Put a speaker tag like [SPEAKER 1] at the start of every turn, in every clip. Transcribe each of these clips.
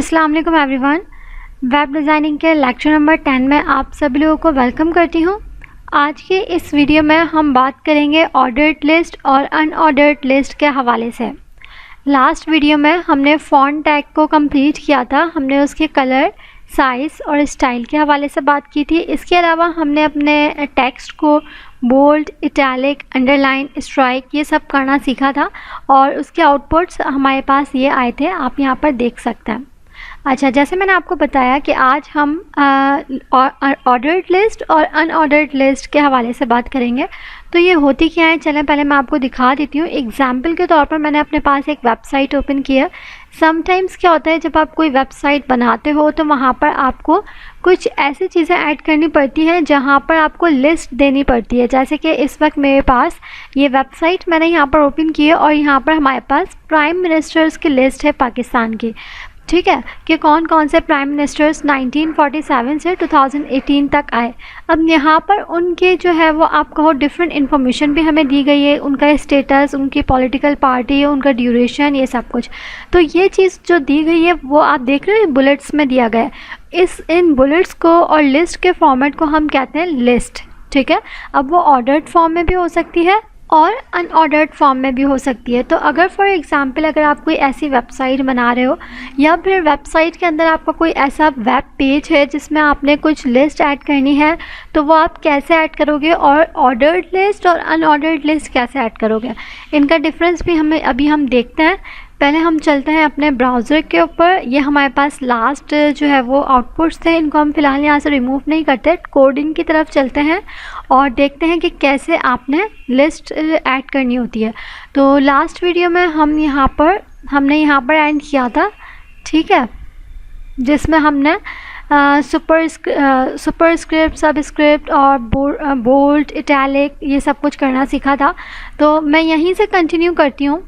[SPEAKER 1] अस्सलाम वालेकुम everyone. Web designing के लेक्चर नंबर 10 में आप सभी लोगों को वेलकम करती हूँ। आज के इस वीडियो में हम बात करेंगे ऑर्डर्ड लिस्ट और अनऑर्डर्ड लिस्ट के हवाले से। लास्ट वीडियो में हमने फॉन्ट टैग को कंप्लीट किया था। हमने उसके कलर, साइज़ और स्टाइल के हवाले से बात की थी। इसके अलावा हमने अपने टेक्स्ट को बोल्ड, इटैलिक, अंडरलाइन, स्ट्राइक ये सब करना सीखा था और उसके आउटपुट्स हमारे पास ये आए थे, आप यहाँ पर देख सकते हैं। अच्छा, जैसे मैंने आपको बताया कि आज हम ऑर्डर्ड लिस्ट और अनऑर्डर्ड लिस्ट के हवाले से बात करेंगे। तो ये होती क्या है, चलें पहले मैं आपको दिखा देती हूँ। एग्जाम्पल के तौर पर मैंने अपने पास एक वेबसाइट ओपन की है। समटाइम्स क्या होता है, जब आप कोई वेबसाइट बनाते हो तो वहाँ पर आपको कुछ ऐसी चीज़ें ऐड करनी पड़ती हैं जहाँ पर आपको लिस्ट देनी पड़ती है। जैसे कि इस वक्त मेरे पास ये वेबसाइट मैंने यहाँ पर ओपन की है और यहाँ पर हमारे पास प्राइम मिनिस्टर्स की लिस्ट है पाकिस्तान की, ठीक है, कि कौन कौन से प्राइम मिनिस्टर्स 1947 से 2018 तक आए। अब यहाँ पर उनके जो है वो आप कहो डिफरेंट इन्फॉर्मेशन भी हमें दी गई है, उनका स्टेटस, उनकी पॉलिटिकल पार्टी, उनका ड्यूरेशन, ये सब कुछ। तो ये चीज़ जो दी गई है वो आप देख रहे हैं बुलेट्स में दिया गया है। इन बुलेट्स को और लिस्ट के फॉर्मेट को हम कहते हैं लिस्ट, ठीक है। अब वो ऑर्डर्ड फॉर्म में भी हो सकती है और अनऑर्डर्ड फॉर्म में भी हो सकती है। तो अगर फॉर एग्ज़ाम्पल अगर आप कोई ऐसी वेबसाइट बना रहे हो या फिर वेबसाइट के अंदर आपका कोई ऐसा वेब पेज है जिसमें आपने कुछ लिस्ट ऐड करनी है, तो वो आप कैसे ऐड करोगे और ऑर्डर्ड लिस्ट और अनऑर्डर्ड लिस्ट कैसे ऐड करोगे, इनका डिफरेंस भी हम देखते हैं। पहले हम चलते हैं अपने ब्राउज़र के ऊपर। ये हमारे पास लास्ट जो है वो आउटपुट्स थे, इनको हम फ़िलहाल यहाँ से रिमूव नहीं करते। कोडिंग की तरफ चलते हैं और देखते हैं कि कैसे आपने लिस्ट ऐड करनी होती है। तो लास्ट वीडियो में हमने यहाँ पर ऐड किया था, ठीक है, जिसमें हमने सुपरस्क्रिप्ट, सबस्क्रिप्ट और बोल्ड, इटैलिक ये सब कुछ करना सीखा था। तो मैं यहीं से कंटिन्यू करती हूँ,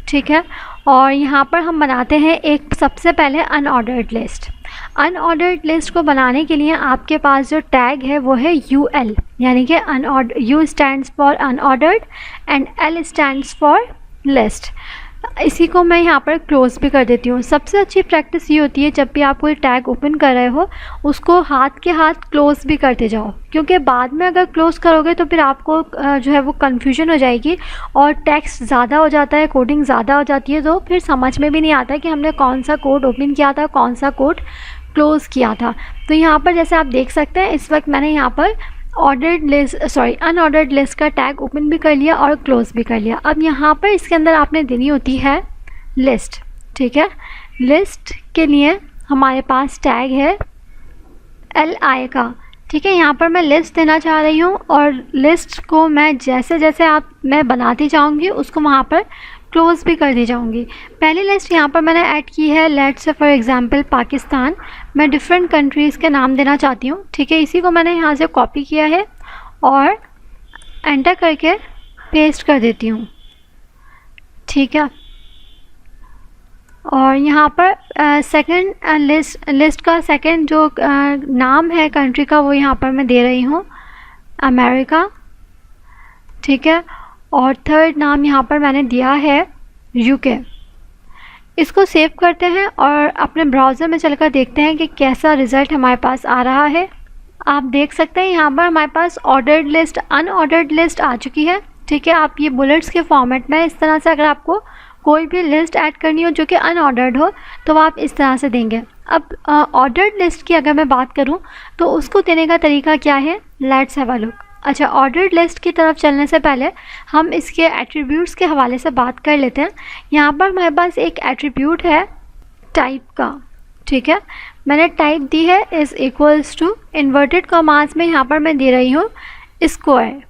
[SPEAKER 1] ठीक है। और यहाँ पर हम बनाते हैं एक सबसे पहले अनऑर्डर्ड लिस्ट। अनऑर्डर्ड लिस्ट को बनाने के लिए आपके पास जो टैग है वो है UL, यानी कि U stands for unordered and L stands for list. इसी को मैं यहाँ पर क्लोज़ भी कर देती हूँ। सबसे अच्छी प्रैक्टिस ये होती है जब भी आप कोई टैग ओपन कर रहे हो उसको हाथ के हाथ क्लोज़ भी करते जाओ, क्योंकि बाद में अगर क्लोज़ करोगे तो फिर आपको जो है वो कन्फ्यूजन हो जाएगी और टेक्स्ट ज़्यादा हो जाता है, कोडिंग ज़्यादा हो जाती है, तो फिर समझ में भी नहीं आता कि हमने कौन सा कोड ओपन किया था, कौन सा कोड क्लोज़ किया था। तो यहाँ पर जैसे आप देख सकते हैं इस वक्त मैंने यहाँ पर अनऑर्डर्ड लिस्ट का टैग ओपन भी कर लिया और क्लोज़ भी कर लिया। अब यहाँ पर इसके अंदर आपने देनी होती है लिस्ट, ठीक है। लिस्ट के लिए हमारे पास टैग है LI का, ठीक है। यहाँ पर मैं लिस्ट देना चाह रही हूँ और लिस्ट को मैं जैसे जैसे मैं बनाती जाऊँगी उसको वहाँ पर क्लोज़ भी कर दी जाऊँगी। पहली लिस्ट यहाँ पर मैंने ऐड की है, let's say for example Pakistan. मैं डिफरेंट कंट्रीज़ के नाम देना चाहती हूँ, ठीक है। इसी को मैंने यहाँ से कॉपी किया है और एंटर करके पेस्ट कर देती हूँ, ठीक है। और यहाँ पर सेकंड लिस्ट का सेकंड जो नाम है कंट्री का वो यहाँ पर मैं दे रही हूँ अमेरिका, ठीक है। और थर्ड नाम यहाँ पर मैंने दिया है UK। इसको सेव करते हैं और अपने ब्राउज़र में चलकर देखते हैं कि कैसा रिज़ल्ट हमारे पास आ रहा है। आप देख सकते हैं यहाँ पर हमारे पास ऑर्डर्ड लिस्ट, अनऑर्डर्ड लिस्ट आ चुकी है, ठीक है। आप ये बुलेट्स के फॉर्मेट में इस तरह से अगर आपको कोई भी लिस्ट ऐड करनी हो जो कि अनऑर्डर्ड हो तो आप इस तरह से देंगे। अब ऑर्डर्ड लिस्ट की अगर मैं बात करूं तो उसको देने का तरीका क्या है, लेट्स हैव अ लुक। अच्छा, ऑर्डर्ड लिस्ट की तरफ चलने से पहले हम इसके एट्रीब्यूट्स के हवाले से बात कर लेते हैं। यहाँ पर हमारे पास एक एट्रीब्यूट है टाइप का, ठीक है। मैंने टाइप दी है is equals to, inverted commas में यहाँ पर मैं दे रही हूँ स्क्वायर।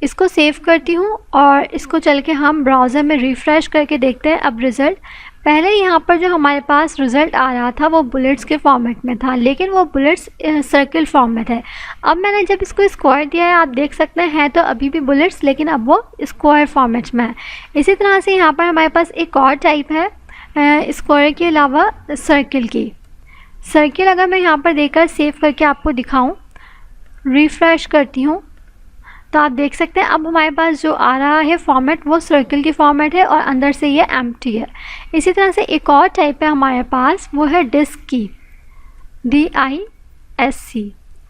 [SPEAKER 1] इसको सेव करती हूँ और इसको चल के हम ब्राउज़र में रिफ़्रेश करके देखते हैं अब रिज़ल्ट। पहले यहाँ पर जो हमारे पास रिज़ल्ट आ रहा था वो बुलेट्स के फॉर्मेट में था, लेकिन वो बुलेट्स सर्किल फॉर्म में थे। अब मैंने जब इसको स्क्वायर दिया है, आप देख सकते हैं तो अभी भी बुलेट्स, लेकिन अब वो स्क्वायर फॉर्मेट में है। इसी तरह से यहाँ पर हमारे पास एक और टाइप है स्क्वायर के अलावा सर्किल की। सर्किल अगर मैं यहाँ पर देकर सेव करके आपको दिखाऊँ, रिफ़्रेश करती हूँ तो आप देख सकते हैं अब हमारे पास जो आ रहा है फॉर्मेट वो सर्कल की फॉर्मेट है और अंदर से ये एम्प्टी है। इसी तरह से एक और टाइप है हमारे पास, वो है डिस्क की, DISC,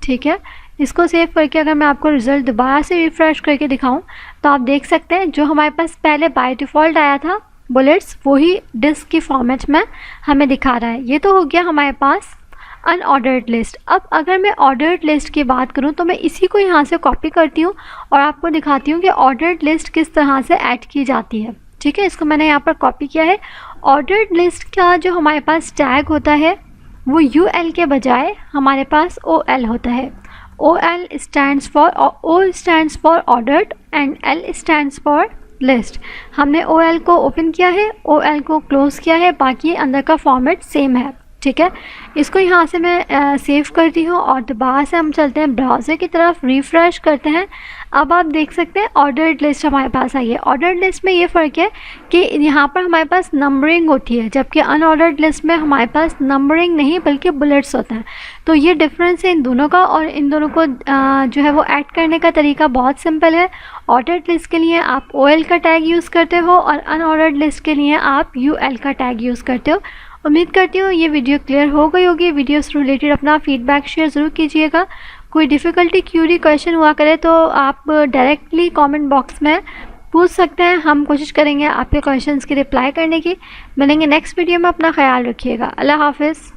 [SPEAKER 1] ठीक है। इसको सेव करके अगर मैं आपको रिज़ल्ट दोबारा से रिफ़्रेश करके दिखाऊं तो आप देख सकते हैं जो हमारे पास पहले बाय डिफ़ॉल्ट आया था बुलेट्स, वही डिस्क की फॉर्मेट में हमें दिखा रहा है। ये तो हो गया हमारे पास अनऑर्डर्ड लिस्ट। अब अगर मैं ऑर्डर्ड लिस्ट की बात करूं तो मैं इसी को यहाँ से कॉपी करती हूँ और आपको दिखाती हूँ कि ऑर्डर्ड लिस्ट किस तरह से ऐड की जाती है, ठीक है। इसको मैंने यहाँ पर कॉपी किया है। ऑर्डर्ड लिस्ट का जो हमारे पास टैग होता है वो UL के बजाय हमारे पास OL होता है। OL stands for, O stands for ordered and L stands for list. हमने OL को ओपन किया है, OL को क्लोज़ किया है, बाकी अंदर का फॉर्मेट सेम है, ठीक है। इसको यहाँ से मैं सेव करती हूँ और दोबारा से हम चलते हैं ब्राउज़र की तरफ, रिफ़्रेश करते हैं। अब आप देख सकते हैं ऑर्डर्ड लिस्ट हमारे पास आई है। ऑर्डर्ड लिस्ट में ये फ़र्क है कि यहाँ पर हमारे पास नंबरिंग होती है, जबकि अनऑर्डर्ड लिस्ट में हमारे पास नंबरिंग नहीं बल्कि बुलेट्स होता है। तो ये डिफरेंस है इन दोनों का, और इन दोनों को जो है वो ऐड करने का तरीका बहुत सिंपल है। ऑर्डर्ड लिस्ट के लिए आप OL का टैग यूज़ करते हो और अनऑर्डर्ड लिस्ट के लिए आप UL का टैग यूज़ करते हो। उम्मीद करती हूँ ये वीडियो क्लियर हो गई होगी। वीडियो से रिलेटेड अपना फीडबैक शेयर ज़रूर कीजिएगा। कोई डिफ़िकल्टी क्यूरी क्वेश्चन हुआ करे तो आप डायरेक्टली कमेंट बॉक्स में पूछ सकते हैं, हम कोशिश करेंगे आपके क्वेश्चंस की रिप्लाई करने की। मिलेंगे नेक्स्ट वीडियो में, अपना ख्याल रखिएगा। अल्लाह हाफ़िज़।